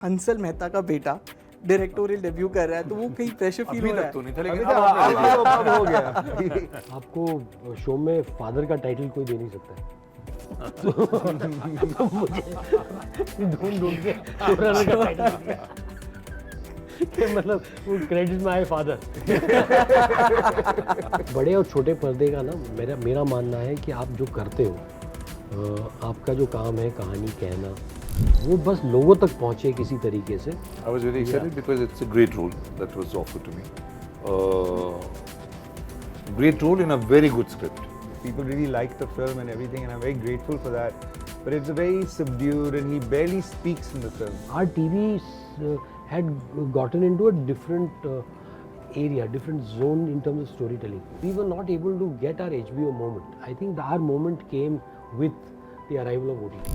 हंसल मेहता का बेटा directorial debut कर रहा है तो वो कहीं प्रेशर फील हो रहा है? तो नहीं था लेकिन अब हो गया। आपको शो में फादर का टाइटल कोई दे नहीं सकता है। तो मुझे ढूंढ के शोरनर का टाइटल दिया कि मतलब वो क्रेडिट में आए फादर। बड़े और छोटे पर्दे का ना मेरा मानना है कि आप जो करते हो, आपका जो काम है कहानी कहना, वो बस लोगों तक पहुंचे किसी तरीके से। I was very excited because it's a great role that was offered to me. Great role in a very good script. People really like the film and everything, and I'm very grateful for that. But it's very subdued, and he barely speaks in the film. Our TV had gotten into a different area, different zone in terms of storytelling. We were not able to get our HBO moment. I think our moment came with the arrival of OTT.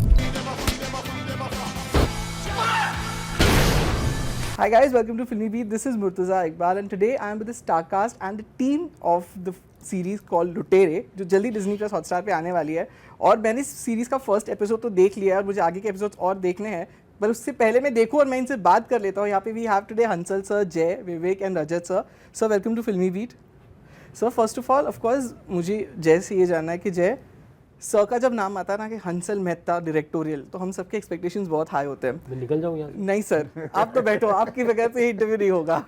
Hi guys, welcome to FilmiBeat. This is Murtaza Iqbal and today I am with the star cast and the team of the series called Lootere, जो जल्दी Disney Plus Hotstar पे आने वाली है। और मैंने इस series का फर्स्ट एपिसोड तो देख लिया है और मुझे आगे के एपिसोड्स और देखने हैं, पर उससे पहले मैं देखूँ और मैं इनसे बात कर लेता हूँ। यहाँ पे we have today Hansal sir, Jay, Vivek and Rajat sir. Sir welcome to FilmiBeat। Sir first of all of course मुझे जय से ये जानना है कि जय सर का जब नाम आता है ना कि हंसल मेहता डायरेक्टोरियल, तो हम सबके एक्सपेक्टेशंस बहुत हाई होते हैं। मैं निकल जाऊँ यहाँ? नहीं सर, आप तो बैठो, आपकी बगैर तो ये इंटरव्यू नहीं होगा।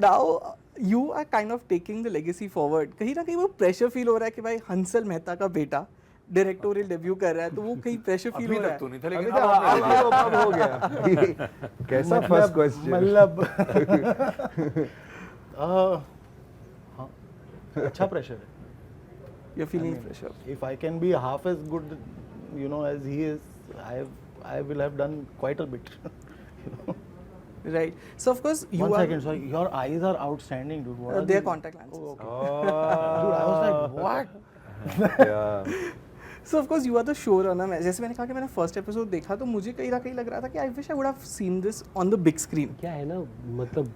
Now you are kind of taking the legacy forward. कहीं ना कहीं वो प्रेशर फील हो रहा है कि भाई हंसल मेहता का बेटा डायरेक्टोरियल डेब्यू कर रहा है, तो वो कहीं प्रेशर फील हो रहा है? तो नहीं था लेकिन अब हो गया। कैसा फर्स्ट क्वेश्चन? मतलब अच्छा प्रेशर है। You're feeling pressure. If I can be half as good, as he is, I will have done quite a bit. Right. So of course you One are. second, sorry. Your eyes are outstanding, dude. What are They are these? contact lenses. Oh, okay. Dude, I was like, what? Yeah. So of course you are the showrunner. जैसे मैंने कहा कि मैंने first episode देखा तो मुझे कहीं ना कहीं लग रहा था कि I wish I would have seen this on the big screen. क्या है ना, मतलब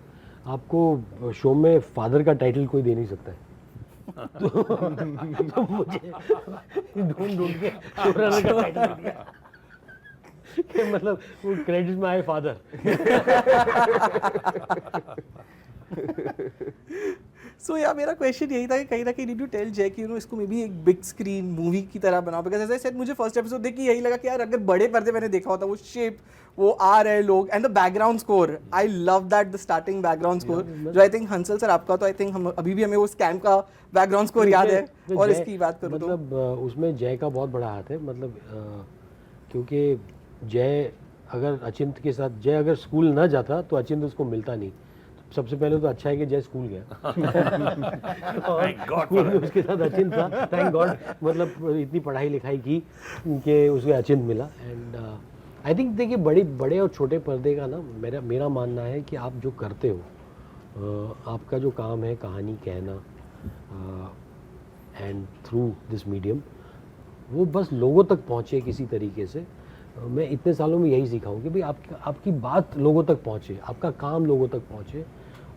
आपको शो में फादर का टाइटल कोई दे नहीं सकता है। तो मुझे ढूंढ के शोरनर का टाइटल दिया कि मतलब वो क्रेडिट में आए फादर। सो यार मेरा क्वेश्चन यही था कि कहीं ना कहीं डिड यू टेल जय कि इसको मे बी एक बिग स्क्रीन मूवी की तरह बनाओ? बिकॉज ऐसे शायद मुझे फर्स्ट एपिसोड देख के यही लगा कि यार अगर बड़े पर्दे मैंने देखा होता, वो शेप, वो आ रहे लोग and the background score, I love that the starting background score जो आई थिंक हंसल सर आपका, तो आई थिंक हम अभी भी हमें वो स्कैम का बैकग्राउंड स्कोर याद है। और इसकी बात करूँ तो मतलब उसमें जय का बहुत बड़ा हाथ है, मतलब क्योंकि जय अगर स्कूल ना जाता तो अचिंत उसको मिलता नहीं। सबसे पहले तो अच्छा है कि जय स्कूल गया और स्कूल में उसके साथ अचिंत था, थैंक गॉड। मतलब इतनी पढ़ाई लिखाई की कि उसे अचिंत मिला। एंड आई थिंक देखिए बड़े और छोटे पर्दे का ना मेरा मानना है कि आप जो करते हो, आपका जो काम है कहानी कहना, एंड थ्रू दिस मीडियम वो बस लोगों तक पहुँचे किसी तरीके से। मैं इतने सालों में यही सीखा हूँ कि भाई आपकी बात लोगों तक पहुँचे, आपका काम लोगों तक पहुँचे,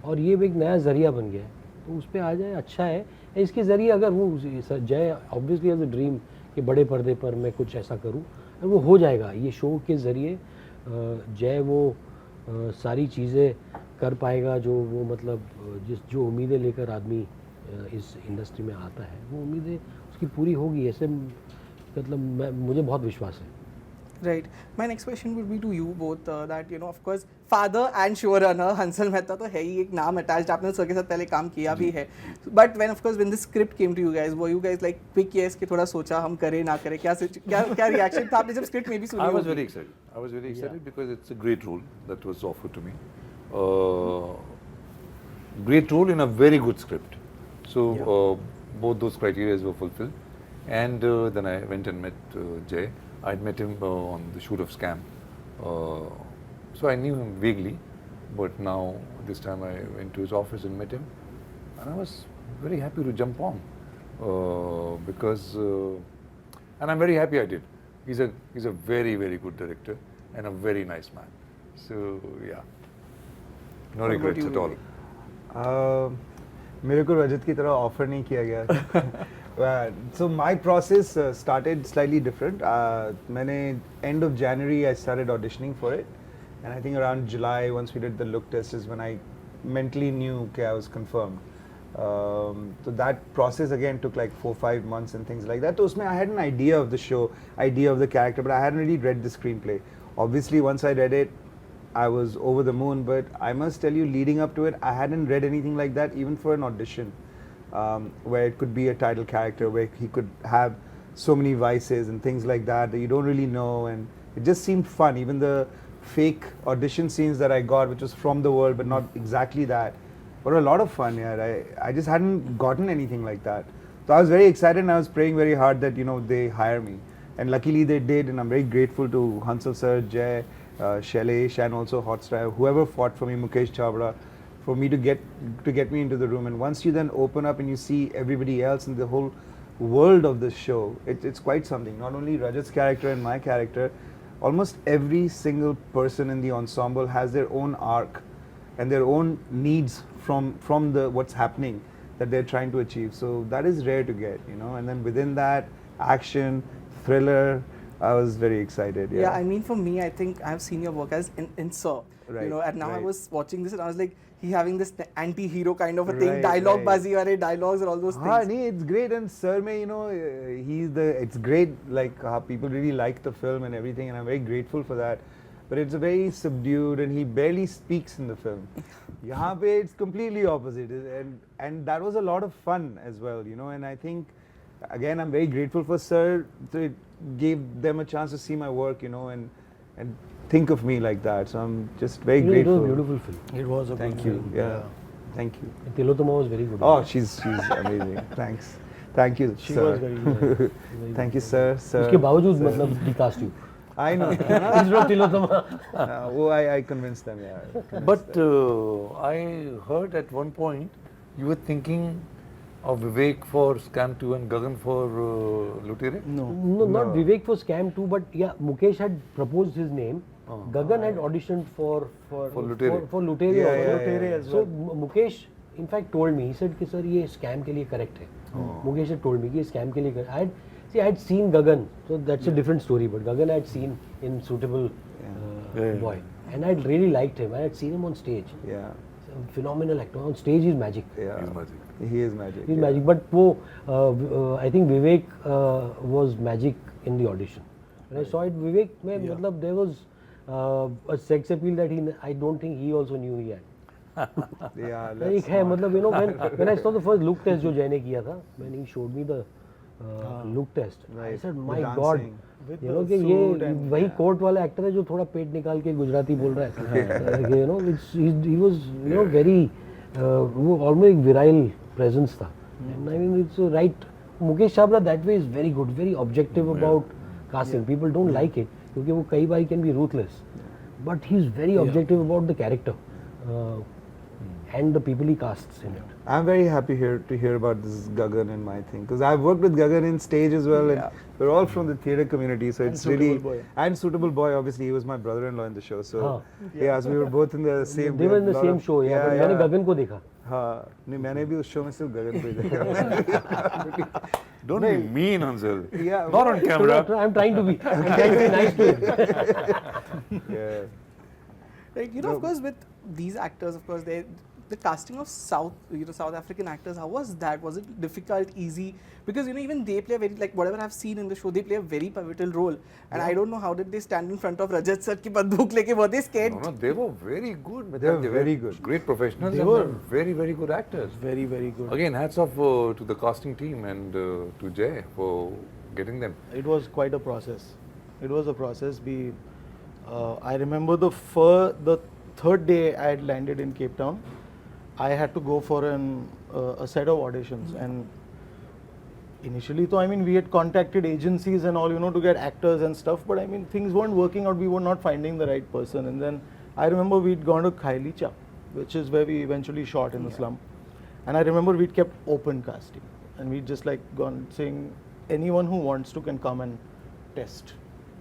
और ये एक नया ज़रिया बन गया है तो उस पर आ जाए अच्छा है। इसके ज़रिए अगर वो जय ऑब्वियसली एज अ ड्रीम कि बड़े पर्दे पर मैं कुछ ऐसा करूँ, वो हो जाएगा। ये शो के ज़रिए जय वो सारी चीज़ें कर पाएगा जो वो मतलब जो उम्मीदें लेकर आदमी इस इंडस्ट्री में आता है, वो उम्मीदें उसकी पूरी होगी, ऐसे मतलब मुझे बहुत विश्वास है। Right. My next question would be to you both that of course father and showrunner Hansal Mehta तो है ही, एक नाम attached, आपने सर के साथ पहले काम किया भी है। But when of course when the script came to you guys, were you guys like quick yes कि थोड़ा सोचा हम करें ना करें, क्या reaction था आपने जब script में भी सुनी? I was very excited. I was very excited because it's a great role that was offered to me. Great role in a very good script. So both those criteria were fulfilled. And then I went and met Jay. I'd met him on the shoot of Scam. So I knew him vaguely, but now this time I went to his office and met him, and I was very happy to jump on because, and I'm very happy I did. He's a very, very good director and a very nice man. So yeah, no regrets at all. मेरे को रजत की तरह offer नहीं किया गया। So my process started slightly different. मैंने end of January I started auditioning for it, And I think around July, once we did the look test, is when I mentally knew, okay, I was confirmed. So that process again took like 4-5 months and things like that. So usme I had an idea of the show, idea of the character, but I hadn't really read the screenplay. Obviously, once I read it, I was over the moon. But I must tell you, leading up to it, I hadn't read anything like that, even for an audition, where it could be a title character, where he could have so many vices and things like that that you don't really know, and it just seemed fun. Even the fake audition scenes that I got, which was from the world but not exactly that, were a lot of fun. Yeah, I just hadn't gotten anything like that, so I was very excited and I was praying very hard that they hire me, and luckily they did, and I'm very grateful to Hansal sir, Jay, Shailesh, and also Hotstar, whoever fought for me, Mukesh Chabra, for me to get me into the room. And once you then open up and you see everybody else and the whole world of the show, it's quite something. Not only Rajat's character and my character, almost every single person in the ensemble has their own arc and their own needs from the what's happening that they're trying to achieve. So that is rare to get, and then within that, action, thriller, I was very excited. Yeah, I mean, for me, I think I've seen your work as in Sir, Right, and now I right. was watching this and I was like, he having this anti-hero kind of a thing, Right, dialogue right. bazi wale dialogues and all those things. Nee, it's great, and Sir mein, it's great, like how people really like the film and everything, and I'm very grateful for that. But it's a very subdued, and he barely speaks in the film. Yahan pe it's completely opposite, and that was a lot of fun as well, and I think, again, I'm very grateful for Sir, so it gave them a chance to see my work, and think of me like that, so I'm just very It was grateful. a beautiful film. It was a good Thank you, film. yeah, thank you. Tilotoma was very good. Oh, she's amazing. Thank you, She sir. was very good. Thank you, sir. उसके बावजूद मतलब recast you. I know. Instead of Tilotoma. I convinced them. Yeah. But I heard at one point you were thinking of Vivek for Scam 2 and Gagan for Lootere? No. No, not Vivek for Scam 2, but yeah, Mukesh had proposed his name. Gagan had auditioned for Lootere. for Lootere Yeah, also. yeah, Lootere as So well. Mukesh in fact told me, he said कि sir ये scam के लिए correct है. Mukesh had told me कि ये scam के लिए correct. I had seen Gagan, so that's a different story. But Gagan I had seen in Suitable Boy, and I really liked him. I had seen him on stage. Yeah. Phenomenal actor. On stage he's magic. Yeah. He's magic. He is magic. He's yeah. magic. But I think Vivek was magic in the audition. When I saw it, Vivek, mein, matlab, there was a sex appeal that I don't think he also knew he had. Yeah. एक let's है not- मतलब when I saw the first look test जो जय ने किया था, when he showed me the look test, I Right. said The my God, dancing. With you know the कि suit ये and- वही कोर्ट वाला एक्टर है जो थोड़ा पेट निकाल के गुजराती बोल रहा है, he was very वो almost एक virile presence था, and I mean it's right. Mukesh Chabra that way is very good, very objective about casting. People don't like it क्योंकि वो कई बार can be ruthless, but he's very objective about the character and the people he casts in it. I'm very happy to hear about this Gagan and my thing, because I've worked with Gagan in stage as well, and we're all from the theater community, so it's Suitable really Boy. and Suitable Boy. Obviously, he was my brother-in-law in the show, so yeah, so we were both in the same. They were in the lot same of- show. Yeah, but मैंने गगन को देखा. हाँ, नहीं मैंने भी उस show में सिर्फ गगन को ही देखा. Don't be mean, Hansal. Yeah. Not on camera. I'm trying to be nice to him. Yeah. Like, of course, with these actors, of course, the casting of South African actors, how was that? Was it difficult, easy? Because, even they play a very, like, whatever I've seen in the show, they play a very pivotal role. And I don't know how did they stand in front of Rajat sir ki banduk leke, were they scared? No, they were very good. They were very good. Great professionals. They and were. very, very good actors. Very, very good. Again, hats off to the casting team and to Jay for getting them. It was quite a process. It was a process. I remember the third day I had landed in Cape Town, I had to go for a set of auditions, and initially, we had contacted agencies and all, to get actors and stuff, but things weren't working out. We were not finding the right person, and then I remember we'd gone to Khailicha, which is where we eventually shot in the slum, and I remember we'd kept open casting, and we'd just gone saying anyone who wants to can come and test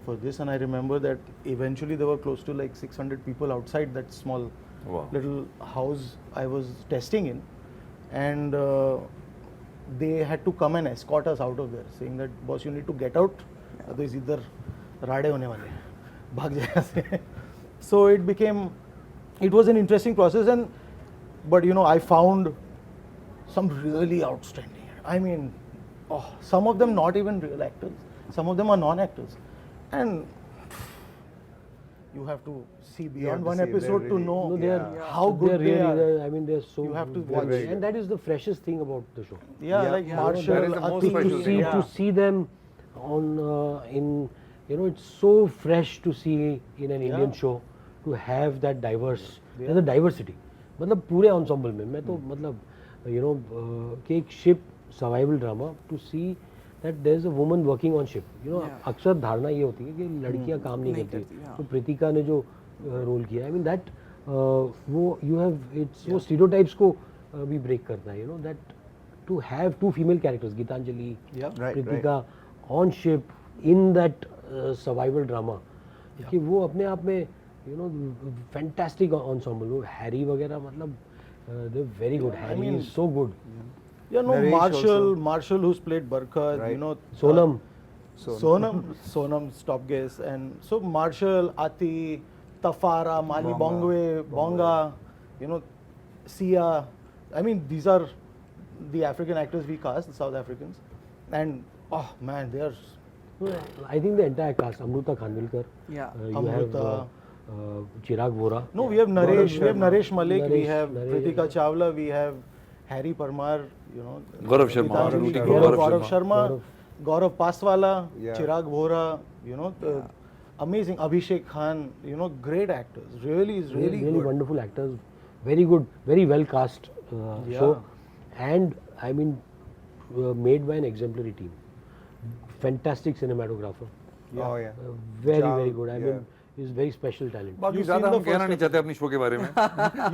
for this, and I remember that eventually there were close to 600 people outside that small little house I was testing in, and they had to come and escort us out of there, saying that boss, you need to get out, otherwise idhar raade hone wale hain, bhag jayega se. So it was an interesting process, but you know, I found some really outstanding. I mean, some of them not even real actors, some of them are non-actors, and you have to see beyond to one see, they're episode to really- know No, they are how good they're they really, are. they're- I mean, they're so. You have to very watch. good. And that is the freshest thing about the show. Yeah, like Yeah. Marshall, That is the most Ati, special To thing. see yeah. to see them on in, you know, it's so fresh to see in an Indian show to have that diverse. There's a diversity. मतलब पूरे ensemble में मैं तो मतलब you know कि एक ship survival drama to see that there's a woman working on ship. You know, Yeah. अक्सर धारणा ये होती है कि लड़कियां काम नहीं नहीं करती. करती, हाँ. तो प्रीतिका ने जो रोल किया, I mean that वो you have it's वो stereotypes को भी break करता है. You know that to have two female characters, Gitanjali, Yeah. Right, Pritika on ship in that survival drama, कि वो अपने आप में you know fantastic ensemble. वो हैरी वगैरह मतलब they're very good. I Harry mean, is so good. Yeah, no, Naresh also. Marshall who's played Barkha, Right. you know, Sonam. Sonam, stop guess, and so Marshall, Ati, Tafara, Mali Bonga. Bongwe, Bonga, you know, Sia. I mean, these are the African actors we cast, the South Africans, and oh man, they are. I think the entire cast, Amruta Khanvilkar, Yeah. you have Amruta. Chirag Vora. No, we have Naresh, we have Sharma. Naresh Malik, we Naresh- have Naresh, Pritika yeah. Chawla, we have Harry Parmar, you know, Gaurav Sharma, Gitanjali, Gaurav Gaurav, Sharma. Sharma, Gaurav Paswala, Yeah. Chirag Vora, you know, amazing. Abhishek Khan, you know, great actors. Really really good. wonderful actors, very good, very well cast show, and I mean made by an exemplary team. Fantastic cinematographer, Oh yeah. very Chao, very good. I yeah. mean, he's very special talent. बाकी You've ज़्यादा seen हम the कहना first नहीं चाहते अपनी show के बारे में.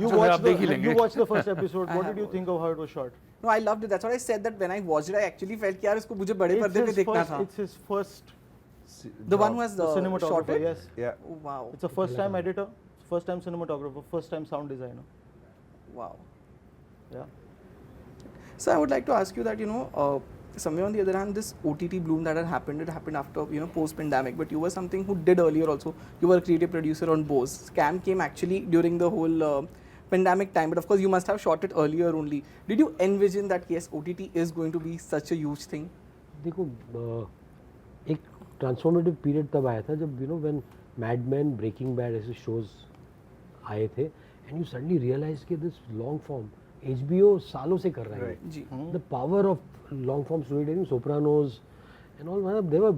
You जो है आप watched देख ही लेंगे. you watched the first episode. What did you think of how it was shot? No, I loved it. That's what I said, that when I watched it, I actually felt कि यार इसको मुझे बड़े पर्दे पे देखना था. It's his first The one who has the shot cinematographer. it? Yes, Yeah. Oh, wow. it's a first time editor, first time cinematographer, first time sound designer. Wow. Yeah. So I would like to ask you that, you know, somewhere on the other hand, this OTT bloom that had happened, it happened after, you know, post-pandemic, but you were something who did earlier also. You were a creative producer on Bose. Scam came actually during the whole pandemic time, but of course you must have shot it earlier only. Did you envision that, yes, OTT is going to be such a huge thing? देखो एक transformative period तब आया था जब when Mad Men, Breaking Bad ऐसे shows आए थे, and you suddenly realize कि this long form HBO सालों से कर रहा है. Right. जी. The power of long form storytelling, Sopranos and all, मतलब they were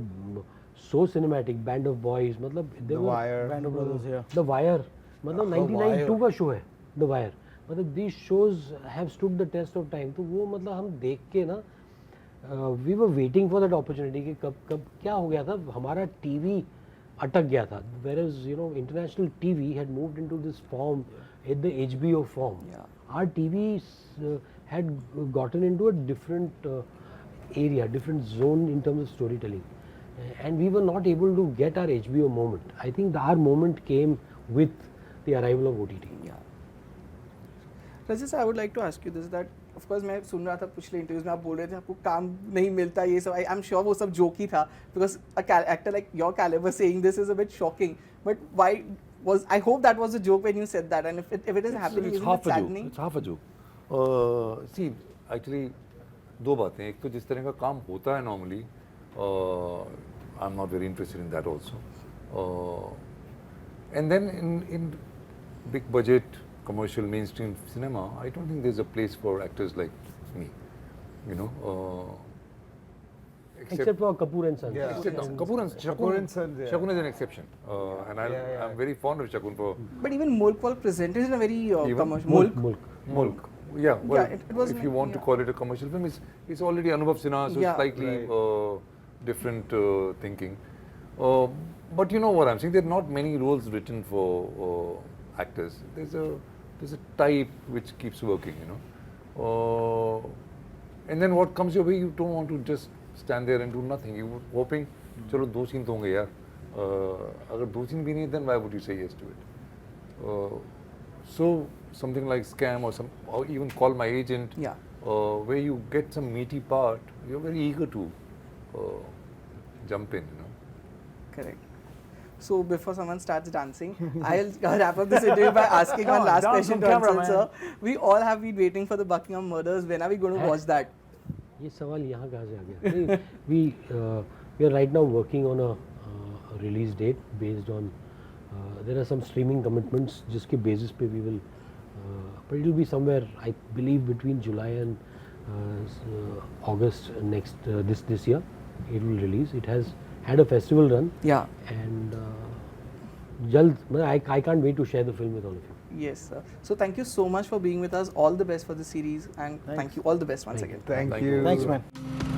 so cinematic. Band of Boys, मतलब they The were Wire. Band of Brothers, yeah. The Wire, मतलब The 99 Wire. का शो है The Wire. मतलब these shows have stood the test of time. तो वो मतलब हम देख के ना we were waiting for that opportunity कि कब क्या हो गया था, हमारा TV अटक गया था. Whereas you know international TV had moved into this form, in the HBO form. Yeah. Our TV had gotten into a different area, different zone in terms of storytelling, and we were not able to get our HBO moment. I think our moment came with the arrival of OTT. Yeah. Rajat, I would like to ask you this, that of course मैं सुन रहा था पिछले interviews में आप बोल रहे थे आपको काम नहीं मिलता ये सब. I'm sure वो सब जोक ही था, because a actor like your caliber saying this is a bit shocking. But why was, I hope that was a joke when you said that, and if it is happening, It's isn't half it a joke. saddening? It's half a joke. See, actually, दो बातें. एक तो जिस तरह का काम होता है normally, I'm not very interested in that also. And then in big budget commercial mainstream cinema, I don't think there's a place for actors like me. You know. Except for Kapoor and Sons. Yeah. Except Kapoor and Kapoor and Sons, yeah. Shakun is an exception, and I'm very fond of Shakun for But even Mulk was presented in a very Even commercial. Mulk. Mulk. Yeah, well, it was if you like- want to yeah. call it a commercial film, it's already Anubhav Sinha, so Yeah, it's slightly right. different thinking. But you know what I'm saying? There are not many roles written for actors. There's a type which keeps working, you know. And then what comes your way, you don't want to just stand there and do nothing. You're hoping, चलो दो scene तो होंगे यार. अगर दो scene भी नहीं, then why would you say yes to it? So something like Scam or even Call My Agent, Yeah. where you get some meaty part, you're very eager to jump in, you know. Correct. So before someone starts dancing, I'll wrap up this interview by asking one last dance question on to camera, Hansal man. sir. We all have been waiting for the Buckingham Murders. When are we going to watch that? ये सवाल यहाँ कहाँ से आ गया? We are right now working on a release date based on there are some streaming commitments जिसके basis पे we will but it will be somewhere I believe between July and August next this year it will release. It has had a festival run Yeah. and जल्द मतलब I can't wait to share the film with all of you. Yes, sir. So thank you so much for being with us. All the best for the series, and thank you. All the best once again. Thank Thank you. you. Thanks, man.